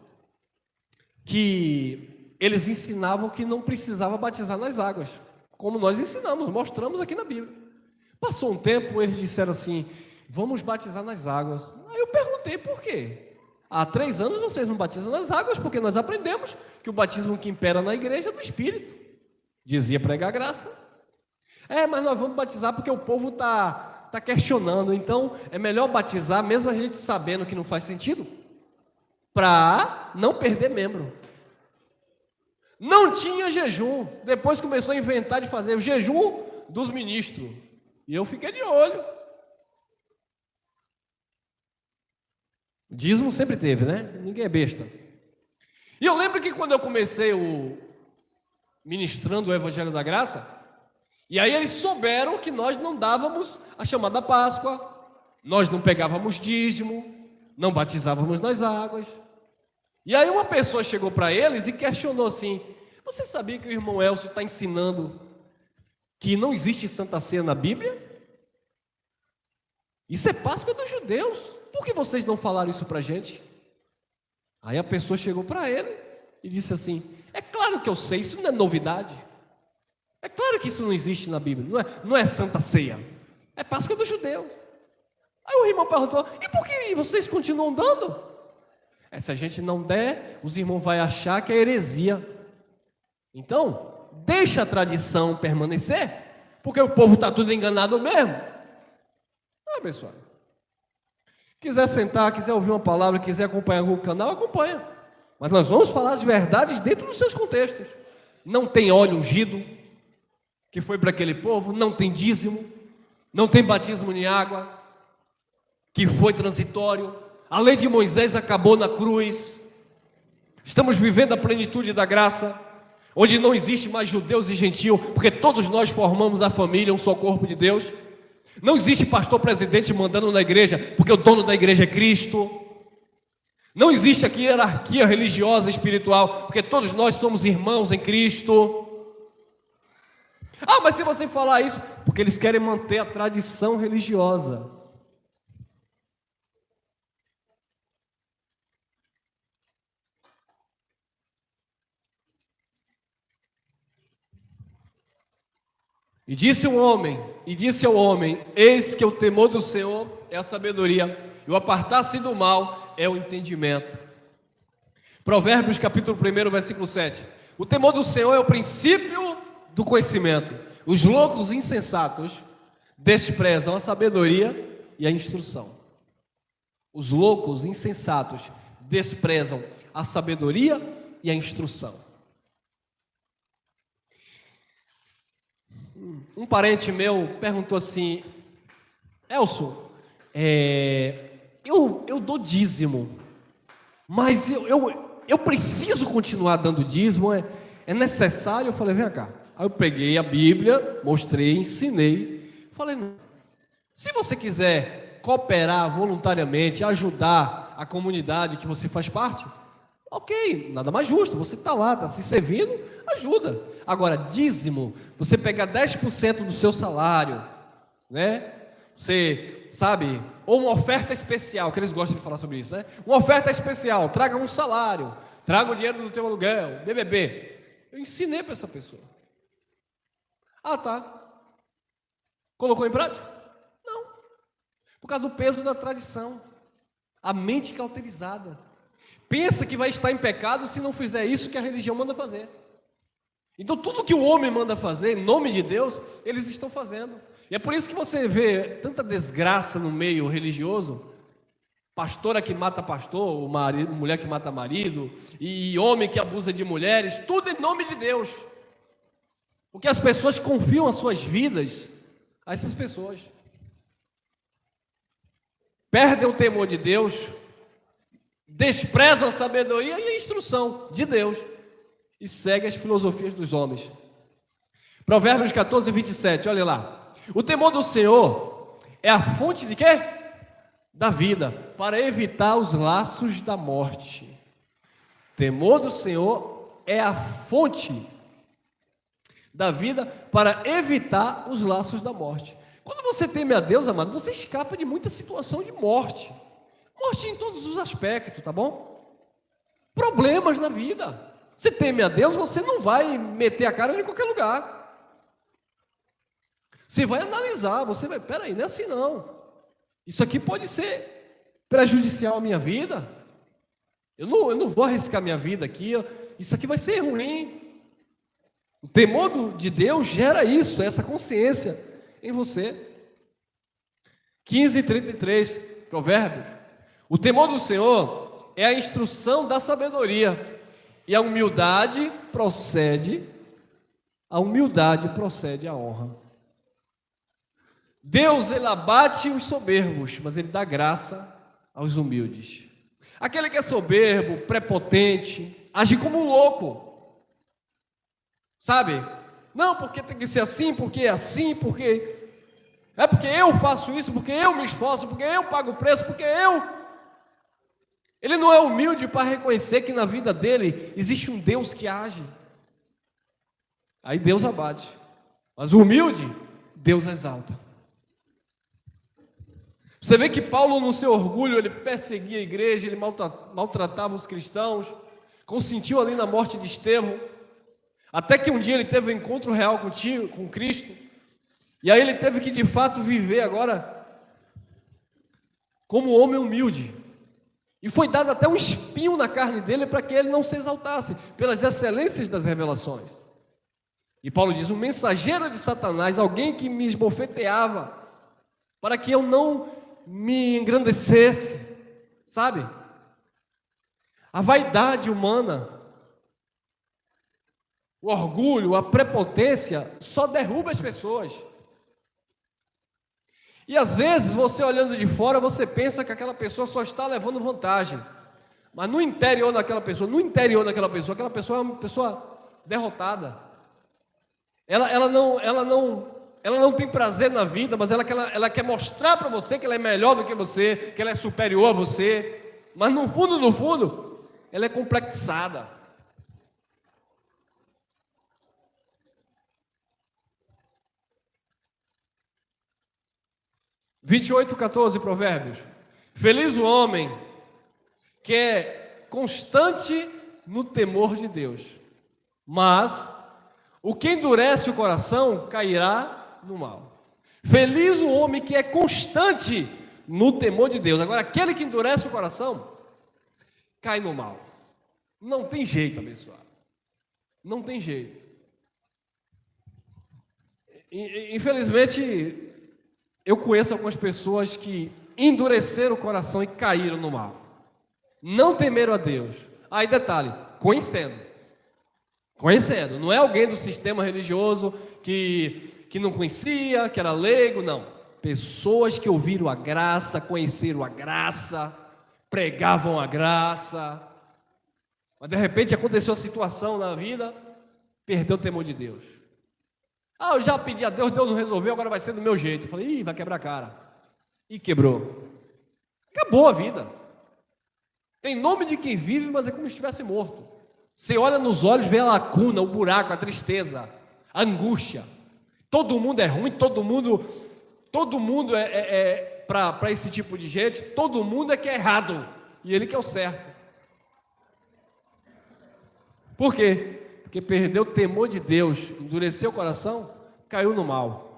que eles ensinavam que não precisava batizar nas águas, como nós ensinamos, mostramos aqui na Bíblia. Passou um tempo, eles disseram assim: vamos batizar nas águas. Aí eu perguntei por quê. Há 3 anos vocês não batizam nas águas, porque nós aprendemos que o batismo que impera na igreja é do Espírito. Dizia pregar graça. Mas nós vamos batizar porque o povo está questionando, então é melhor batizar, mesmo a gente sabendo que não faz sentido, para não perder membro. Não tinha jejum, depois começou a inventar de fazer o jejum dos ministros, e eu fiquei de olho. Dízimo sempre teve, né? Ninguém é besta. E eu lembro que quando eu comecei ministrando o Evangelho da Graça, e aí eles souberam que nós não dávamos a chamada Páscoa, nós não pegávamos dízimo, não batizávamos nas águas. E aí uma pessoa chegou para eles e questionou assim: você sabia que o irmão Elcio está ensinando que não existe Santa Ceia na Bíblia? Isso é Páscoa dos judeus, por que vocês não falaram isso para a gente? Aí a pessoa chegou para ele e disse assim: é claro que eu sei, isso não é novidade. É claro que isso não existe na Bíblia, não é Santa Ceia, é Páscoa dos judeus. Aí o irmão perguntou: e por que vocês continuam dando? Se a gente não der, os irmãos vão achar que é heresia. Então, deixa a tradição permanecer, porque o povo está tudo enganado mesmo. Pessoal, quiser sentar, quiser ouvir uma palavra, quiser acompanhar o canal, acompanha. Mas nós vamos falar as verdades dentro dos seus contextos. Não tem óleo ungido, que foi para aquele povo, não tem dízimo, não tem batismo em água, que foi transitório. A lei de Moisés acabou na cruz. Estamos vivendo a plenitude da graça, onde não existe mais judeus e gentio, porque todos nós formamos a família, um só corpo de Deus. Não existe pastor presidente mandando na igreja, porque o dono da igreja é Cristo. Não existe aqui hierarquia religiosa e espiritual, porque todos nós somos irmãos em Cristo. Ah, mas se você falar isso, porque eles querem manter a tradição religiosa. E disse ao homem, eis que o temor do Senhor é a sabedoria, e o apartar-se do mal é o entendimento. Provérbios capítulo 1, versículo 7. O temor do Senhor é o princípio do conhecimento. Os loucos insensatos desprezam a sabedoria e a instrução. Os loucos insensatos desprezam a sabedoria e a instrução. Um parente meu perguntou assim: Elson, eu dou dízimo, mas eu preciso continuar dando dízimo, é necessário? Eu falei, vem cá. Aí eu peguei a Bíblia, mostrei, ensinei, falei, não. Se você quiser cooperar voluntariamente, ajudar a comunidade que você faz parte, ok, nada mais justo, você está lá, está se servindo, ajuda. Agora, dízimo, você pegar 10% do seu salário, né? Você, sabe, ou uma oferta especial, que eles gostam de falar sobre isso, né? Uma oferta especial, traga um salário, traga o dinheiro do teu aluguel, BBB. Eu ensinei para essa pessoa. Ah, tá. Colocou em prática? Não. Por causa do peso da tradição. A mente cauterizada. Pensa que vai estar em pecado se não fizer isso que a religião manda fazer. Então tudo que o homem manda fazer, em nome de Deus, eles estão fazendo. E é por isso que você vê tanta desgraça no meio religioso. Pastora que mata pastor, mulher que mata marido, e homem que abusa de mulheres, tudo em nome de Deus. Porque as pessoas confiam as suas vidas a essas pessoas. Perdem o temor de Deus, desprezam a sabedoria e a instrução de Deus e seguem as filosofias dos homens. Provérbios 14, 27, olha lá. O temor do Senhor é a fonte de quê? Da vida, para evitar os laços da morte. O temor do Senhor é a fonte da vida para evitar os laços da morte. Quando você teme a Deus, amado, você escapa de muita situação de morte. Morte em todos os aspectos, tá bom? Problemas na vida. Você teme a Deus, você não vai meter a cara em qualquer lugar. Você vai analisar, você vai, peraí, não é assim não. Isso aqui pode ser prejudicial à minha vida. Eu não vou arriscar minha vida aqui. Isso aqui vai ser ruim. O temor de Deus gera isso, essa consciência em você. 15:33, Provérbios. O temor do Senhor é a instrução da sabedoria, e a humildade procede a honra. Deus, ele abate os soberbos, mas ele dá graça aos humildes. Aquele que é soberbo, prepotente, age como um louco. Sabe? Não, porque tem que ser assim, porque é assim, porque eu faço isso, porque eu me esforço, porque eu pago o preço, porque eu... Ele não é humilde para reconhecer que na vida dele existe um Deus que age. Aí Deus abate. Mas o humilde, Deus exalta. Você vê que Paulo, no seu orgulho, ele perseguia a igreja, ele maltratava os cristãos, consentiu ali na morte de Estevão, até que um dia ele teve um encontro real com Cristo, e aí ele teve que de fato viver agora como homem humilde, e foi dado até um espinho na carne dele para que ele não se exaltasse pelas excelências das revelações. E Paulo diz, um mensageiro de Satanás, alguém que me esbofeteava, para que eu não me engrandecesse, sabe? A vaidade humana, o orgulho, a prepotência só derruba as pessoas. E às vezes você olhando de fora, você pensa que aquela pessoa só está levando vantagem. Mas no interior daquela pessoa, aquela pessoa é uma pessoa derrotada. Ela não tem prazer na vida, mas ela quer mostrar para você que ela é melhor do que você, que ela é superior a você. mas no fundo, ela é complexada. Vinte e 14 Provérbios. Feliz o homem que é constante no temor de Deus, mas o que endurece o coração cairá no mal. Feliz o homem que é constante no temor de Deus. Agora, aquele que endurece o coração cai no mal. Não tem jeito, abençoado. Não tem jeito. Infelizmente, eu conheço algumas pessoas que endureceram o coração e caíram no mal. Não temeram a Deus. Aí detalhe, conhecendo. Não é alguém do sistema religioso que não conhecia, que era leigo, não. Pessoas que ouviram a graça, conheceram a graça, pregavam a graça. Mas de repente aconteceu a situação na vida, perdeu o temor de Deus. Eu já pedi a Deus, Deus não resolveu, agora vai ser do meu jeito. Eu falei, vai quebrar a cara. E quebrou. Acabou a vida. Tem nome de quem vive, mas é como se estivesse morto. Você olha nos olhos, vê a lacuna, o buraco, a tristeza, a angústia. Todo mundo é ruim, todo mundo para esse tipo de gente, todo mundo é que é errado, e ele que é o certo. Por quê? Porque perdeu o temor de Deus, endureceu o coração, caiu no mal.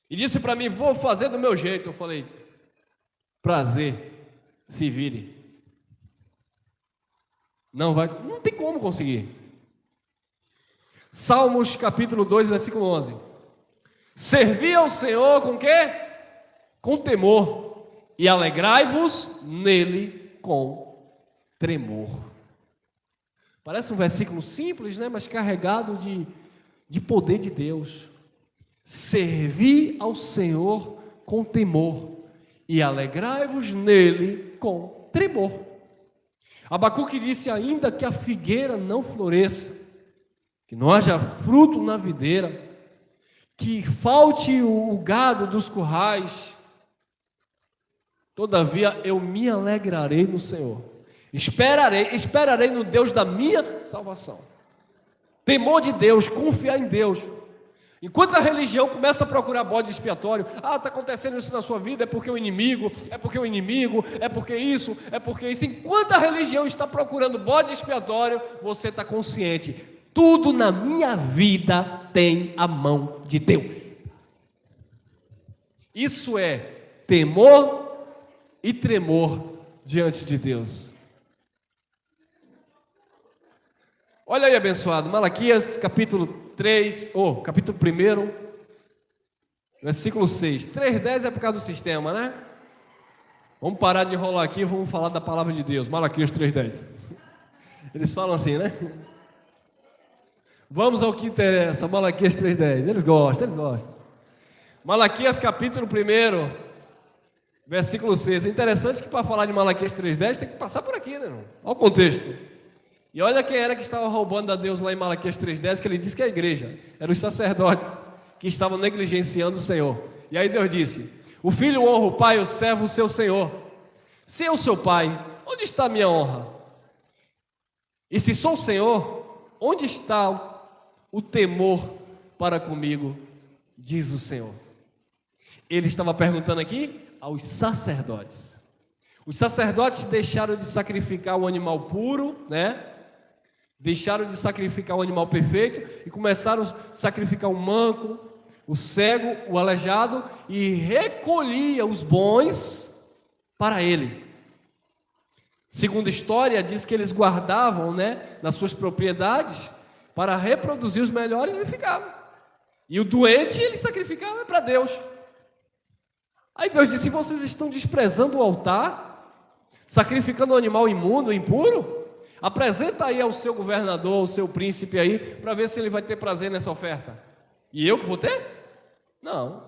E disse para mim, vou fazer do meu jeito. Eu falei, prazer, se vire. Não tem como conseguir. Salmos capítulo 2, versículo 11. Servi ao Senhor com quê? Com temor, e alegrai-vos nele com tremor. Parece um versículo simples, né? Mas carregado de poder de Deus. Servi ao Senhor com temor, e alegrai-vos nele com tremor. Abacuque disse ainda que a figueira não floresça, que não haja fruto na videira, que falte o gado dos currais. Todavia eu me alegrarei no Senhor, esperarei no Deus da minha salvação. Temor de Deus, confiar em Deus. Enquanto a religião começa a procurar bode expiatório, está acontecendo isso na sua vida, é porque o inimigo, é porque isso. Enquanto a religião está procurando bode expiatório, você está consciente, tudo na minha vida tem a mão de Deus. Isso é temor e tremor diante de Deus. Olha aí, abençoado, Malaquias capítulo 3, capítulo 1, versículo 6. 3:10 é por causa do sistema, né? Vamos parar de enrolar aqui e vamos falar da palavra de Deus. Malaquias 3:10. Eles falam assim, né? Vamos ao que interessa, Malaquias 3:10. Eles gostam. Malaquias capítulo 1, versículo 6. É interessante que para falar de Malaquias 3:10 tem que passar por aqui, né, irmão? Olha o contexto. E olha quem era que estava roubando a Deus lá em Malaquias 3:10, que ele disse que é a igreja. Eram os sacerdotes que estavam negligenciando o Senhor. E aí Deus disse, o filho honra o pai, o servo o seu senhor. Se eu sou pai, onde está a minha honra? E se sou o Senhor, onde está o temor para comigo, diz o Senhor. Ele estava perguntando aqui aos sacerdotes. Os sacerdotes deixaram de sacrificar o animal puro, né? Deixaram de sacrificar o animal perfeito e começaram a sacrificar o manco, o cego, o aleijado, e recolhia os bons para ele. Segundo a história, diz que eles guardavam, né, nas suas propriedades para reproduzir os melhores e ficavam. E o doente ele sacrificava para Deus. Aí Deus disse, vocês estão desprezando o altar, sacrificando um animal imundo, impuro? Apresenta aí ao seu governador, ao seu príncipe aí, para ver se ele vai ter prazer nessa oferta. E eu que vou ter? Não.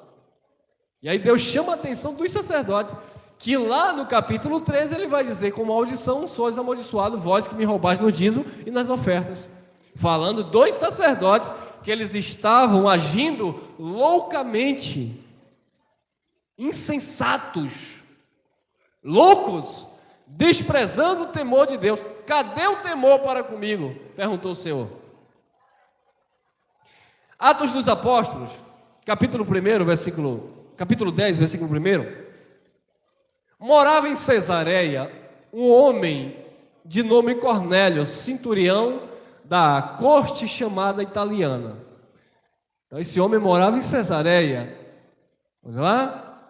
E aí Deus chama a atenção dos sacerdotes, que lá no capítulo 13 ele vai dizer, com maldição sois amaldiçoados, vós que me roubais no dízimo e nas ofertas. Falando dos sacerdotes, que eles estavam agindo loucamente, insensatos, loucos, desprezando o temor de Deus. Cadê o temor para comigo? Perguntou o Senhor. Atos dos Apóstolos, capítulo 10, versículo 1. Morava em Cesareia um homem de nome Cornélio, centurião da corte chamada italiana. Então esse homem morava em Cesareia. Olha lá,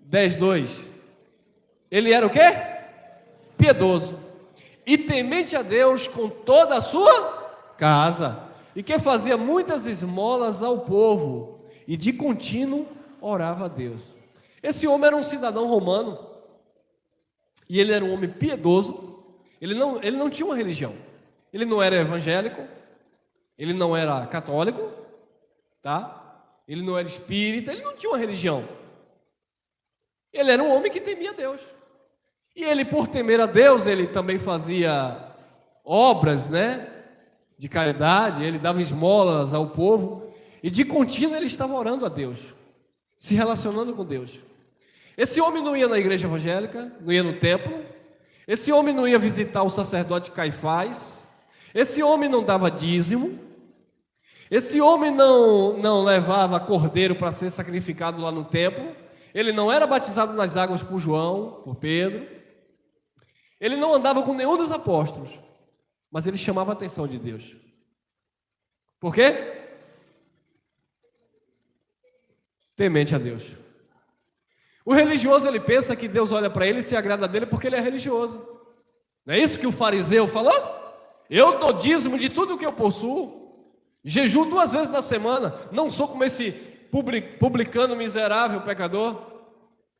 10:2. Ele era o quê? Piedoso e temente a Deus com toda a sua casa, e que fazia muitas esmolas ao povo, e de contínuo orava a Deus. Esse homem era um cidadão romano, e ele era um homem piedoso. Ele não tinha uma religião. Ele não era evangélico, ele não era católico, tá? Ele não era espírita, ele não tinha uma religião. Ele era um homem que temia a Deus. E ele, por temer a Deus, ele também fazia obras, né, de caridade, ele dava esmolas ao povo, e de contínuo ele estava orando a Deus, se relacionando com Deus. Esse homem não ia na igreja evangélica, não ia no templo, esse homem não ia visitar o sacerdote Caifás, esse homem não dava dízimo, esse homem não levava cordeiro para ser sacrificado lá no templo, ele não era batizado nas águas por João, por Pedro, ele não andava com nenhum dos apóstolos, mas ele chamava a atenção de Deus. Por quê? Temente a Deus. O religioso, ele pensa que Deus olha para ele e se agrada dele porque ele é religioso. Não é isso que o fariseu falou? Eu dou dízimo de tudo que eu possuo, jejuo 2 vezes na semana, não sou como esse publicano miserável, pecador.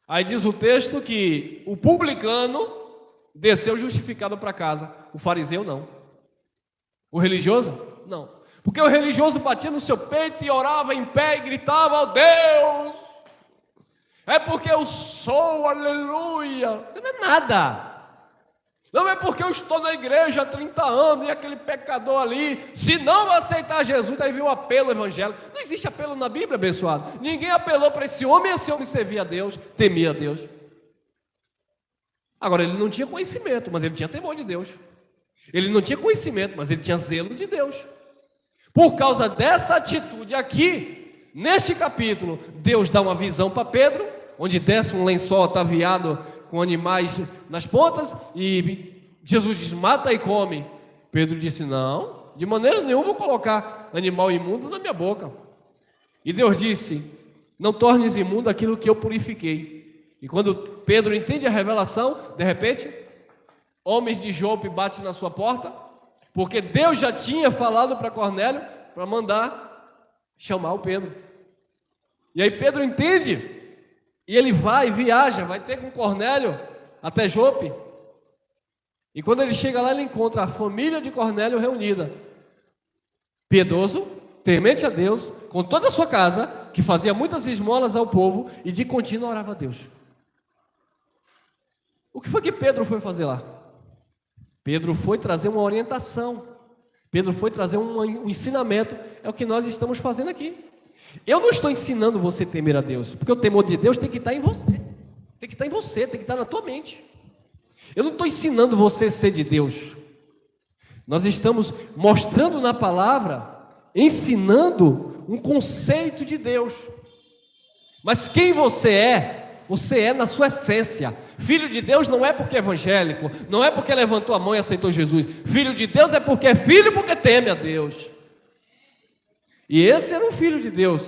Aí diz o texto que o publicano desceu justificado para casa, o fariseu não. O religioso? Não. Porque o religioso batia no seu peito e orava em pé e gritava: "Ó Deus, é porque eu sou, aleluia". Você não é nada. Não é porque eu estou na igreja há 30 anos e aquele pecador ali, se não aceitar Jesus, aí vem o apelo evangélico. Não existe apelo na Bíblia, abençoado. Ninguém apelou para esse homem servia a Deus, temia a Deus. Agora, ele não tinha conhecimento, mas ele tinha temor de Deus. Ele não tinha conhecimento, mas ele tinha zelo de Deus. Por causa dessa atitude aqui, neste capítulo, Deus dá uma visão para Pedro, onde desce um lençol ataviado com animais nas pontas, e Jesus diz: "Mata e come". Pedro disse: "Não, de maneira nenhuma vou colocar animal imundo na minha boca". E Deus disse: "Não tornes imundo aquilo que eu purifiquei". E quando Pedro entende a revelação, de repente, homens de Jope batem na sua porta, porque Deus já tinha falado para Cornélio para mandar chamar o Pedro. E aí Pedro entende, e ele viaja, vai ter com Cornélio até Jope. E quando ele chega lá, ele encontra a família de Cornélio reunida. Piedoso, temente a Deus, com toda a sua casa, que fazia muitas esmolas ao povo e de contínuo orava a Deus. O que foi que Pedro foi fazer lá? Pedro foi trazer uma orientação. Pedro foi trazer um ensinamento. É o que nós estamos fazendo aqui. Eu não estou ensinando você a temer a Deus, porque o temor de Deus tem que estar em você. Tem que estar em você, tem que estar na tua mente. Eu não estou ensinando você a ser de Deus. Nós estamos mostrando na palavra, ensinando um conceito de Deus. Mas quem você é na sua essência. Filho de Deus não é porque é evangélico, não é porque levantou a mão e aceitou Jesus. Filho de Deus é porque é filho, porque teme a Deus. E esse era um filho de Deus.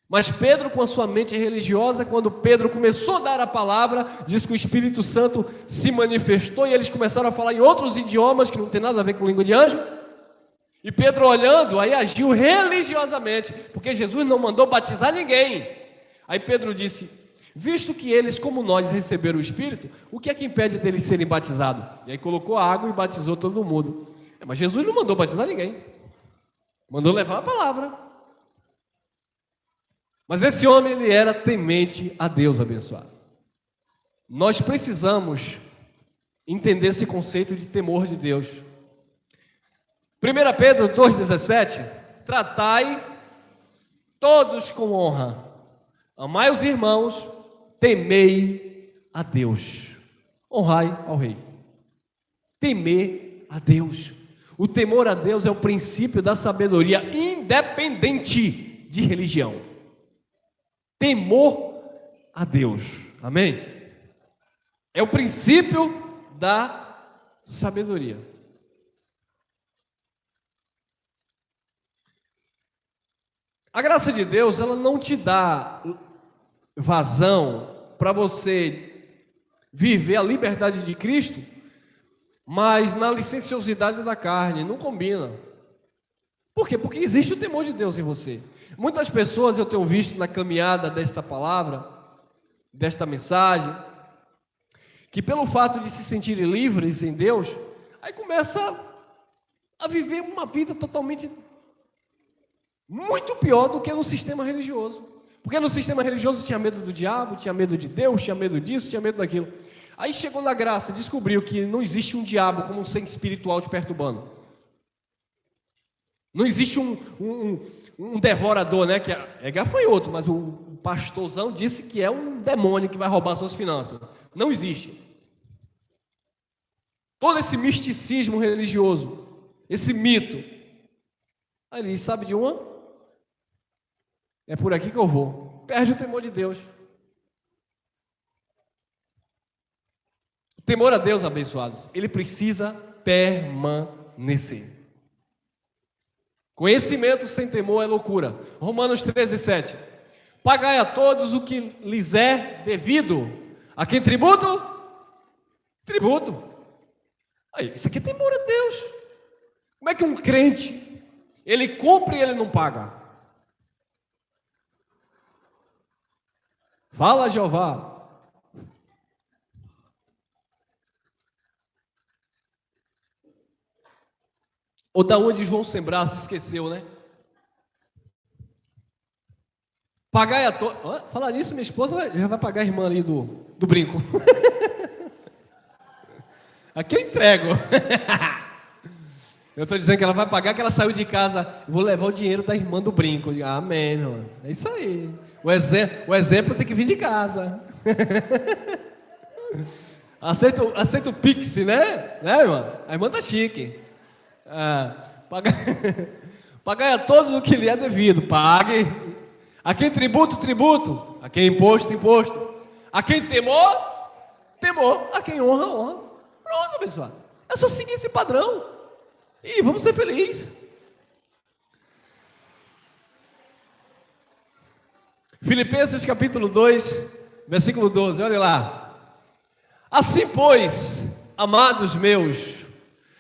Mas Pedro, com a sua mente religiosa, quando Pedro começou a dar a palavra, diz que o Espírito Santo se manifestou e eles começaram a falar em outros idiomas que não tem nada a ver com língua de anjo. E Pedro, olhando, aí agiu religiosamente, porque Jesus não mandou batizar ninguém. Aí Pedro disse: visto que eles, como nós, receberam o Espírito, o que é que impede deles serem batizados? E aí colocou água e batizou todo mundo. Mas Jesus não mandou batizar ninguém, mandou levar a palavra. Mas esse homem, ele era temente a Deus, abençoado. Nós precisamos entender esse conceito de temor de Deus. 1 Pedro 2,17: tratai todos com honra, Amai os irmãos, temei a Deus. Honrai ao rei. Temer a Deus. O temor a Deus é o princípio da sabedoria, independente de religião. Temor a Deus. Amém? É o princípio da sabedoria. A graça de Deus, ela não te dá vazão para você viver a liberdade de Cristo, mas na licenciosidade da carne. Não combina. Por quê? Porque existe o temor de Deus em você. Muitas pessoas eu tenho visto na caminhada desta palavra, desta mensagem, que pelo fato de se sentirem livres em Deus, aí começa a viver uma vida totalmente muito pior do que no sistema religioso. Porque no sistema religioso tinha medo do diabo, tinha medo de Deus, tinha medo disso, tinha medo daquilo. Aí chegou na graça, descobriu que não existe um diabo como um ser espiritual te perturbando. Não existe um devorador, né? Que é gafanhoto, mas o pastorzão disse que é um demônio que vai roubar suas finanças. Não existe. Todo esse misticismo religioso, esse mito. Aí ele sabe de uma? É por aqui que eu vou. Perde o temor de Deus. O temor a Deus, abençoados, ele precisa permanecer. Conhecimento sem temor é loucura. Romanos 13:7. Pagai a todos o que lhes é devido. A quem tributo? Tributo. Aí, isso aqui é temor a Deus. Como é que um crente, ele compra e ele não paga? Fala, Jeová. Ou da onde João sem braço esqueceu, né? Pagai a todos. Falar nisso, minha esposa já vai pagar a irmã ali do brinco. Aqui eu entrego. Eu estou dizendo que ela vai pagar, que ela saiu de casa. Vou levar o dinheiro da irmã do brinco. Amém, irmão. É isso aí. O exemplo tem que vir de casa. Aceita o Pix, né? Né, irmã? A irmã tá chique. Pagai a todos o que lhe é devido. Pague. A quem tributo, tributo. A quem imposto, imposto. A quem temor, temor. A quem honra, honra. Pronto, pessoal. É só seguir esse padrão. E vamos ser felizes. Filipenses capítulo 2, versículo 12. Olha lá. Assim, pois, amados meus,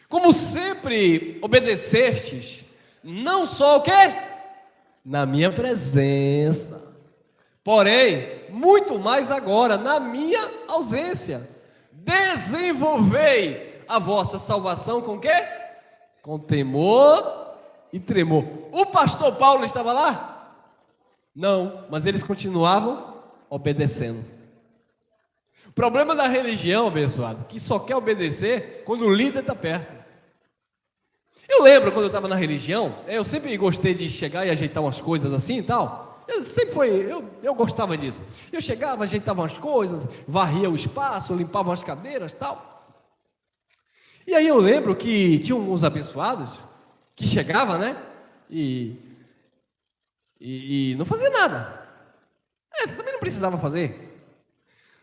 como sempre obedecestes, não só o quê? Na minha presença, porém, muito mais agora, na minha ausência, desenvolvei a vossa salvação com quê? Com temor e tremor. O pastor Paulo estava lá? Não, mas eles continuavam obedecendo. O problema da religião, abençoado, que só quer obedecer quando o líder está perto. Eu lembro quando eu estava na religião, eu sempre gostei de chegar e ajeitar umas coisas assim e tal. Eu gostava disso. Eu chegava, ajeitava umas coisas, varria o espaço, limpava as cadeiras e tal. E aí eu lembro que tinha uns abençoados que chegavam, né? E não fazia nada. Também não precisava fazer.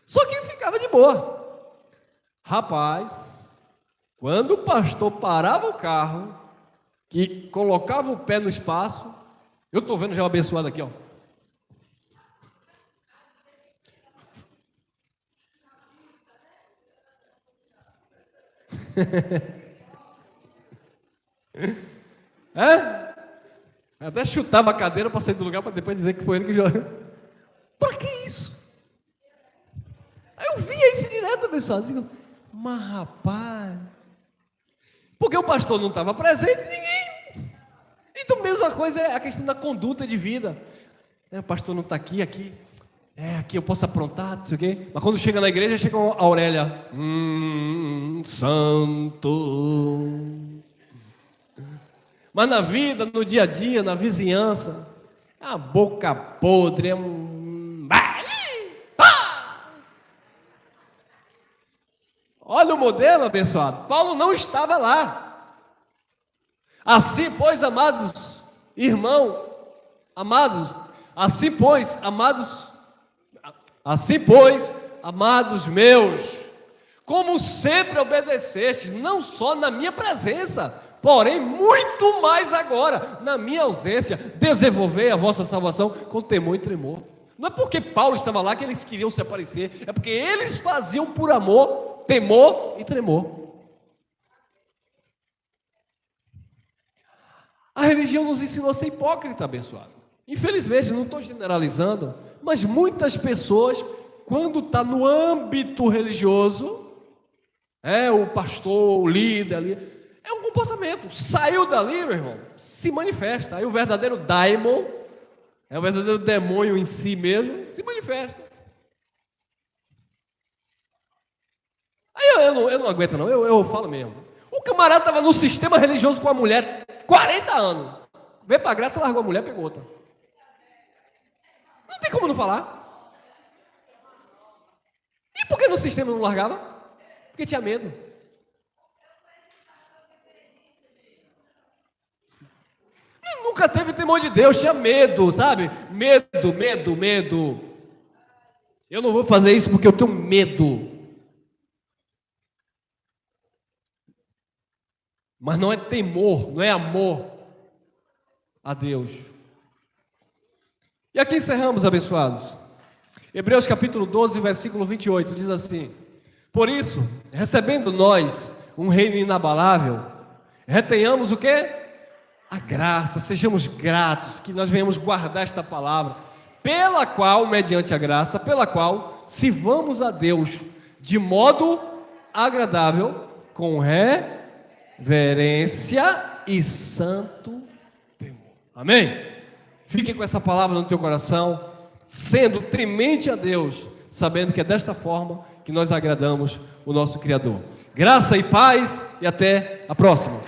Só que ficava de boa. Rapaz, quando o pastor parava o carro, que colocava o pé no espaço, eu estou vendo já o abençoado aqui, ó. Até chutava a cadeira para sair do lugar para depois dizer que foi ele que jogou. Para que isso? Aí eu via isso direto, pessoal. Digo, mas rapaz, porque o pastor não estava presente, ninguém. Então, mesma coisa é a questão da conduta de vida. O pastor não está aqui. Aqui eu posso aprontar, não sei o quê. Mas quando chega na igreja, chega a Aurélia. Santo. Mas na vida, no dia a dia, na vizinhança, é uma boca podre, Olha o modelo, abençoado. Paulo não estava lá. Assim, pois, amados irmãos, amados, assim, pois, amados meus, como sempre obedecestes, não só na minha presença, porém muito mais agora, na minha ausência, desenvolvei a vossa salvação com temor e tremor. Não é porque Paulo estava lá que eles queriam se aparecer, é porque eles faziam por amor, temor e tremor. A religião nos ensinou a ser hipócrita, abençoado. Infelizmente, não estou generalizando, mas muitas pessoas, quando está no âmbito religioso, o pastor, o líder ali, é um comportamento. Saiu dali, meu irmão, se manifesta. Aí o verdadeiro daimon, o verdadeiro demônio em si mesmo, se manifesta. Aí eu não aguento não, eu falo mesmo. O camarada estava no sistema religioso com a mulher 40 anos. Veio para a graça, largou a mulher, pegou outra. Não tem como não falar. E por que no sistema não largava? Porque tinha medo. Nunca teve temor de Deus, tinha medo, sabe? Medo. Eu não vou fazer isso porque eu tenho medo. Mas não é temor, não é amor a Deus. E aqui encerramos, abençoados. Hebreus capítulo 12, versículo 28, diz assim: por isso, recebendo nós um reino inabalável, retenhamos o quê? A graça, sejamos gratos, que nós venhamos guardar esta palavra, pela qual, mediante a graça, pela qual sirvamos a Deus de modo agradável, com reverência e santo temor. Amém? Fique com essa palavra no teu coração, sendo temente a Deus, sabendo que é desta forma que nós agradamos o nosso Criador. Graça e paz e até a próxima.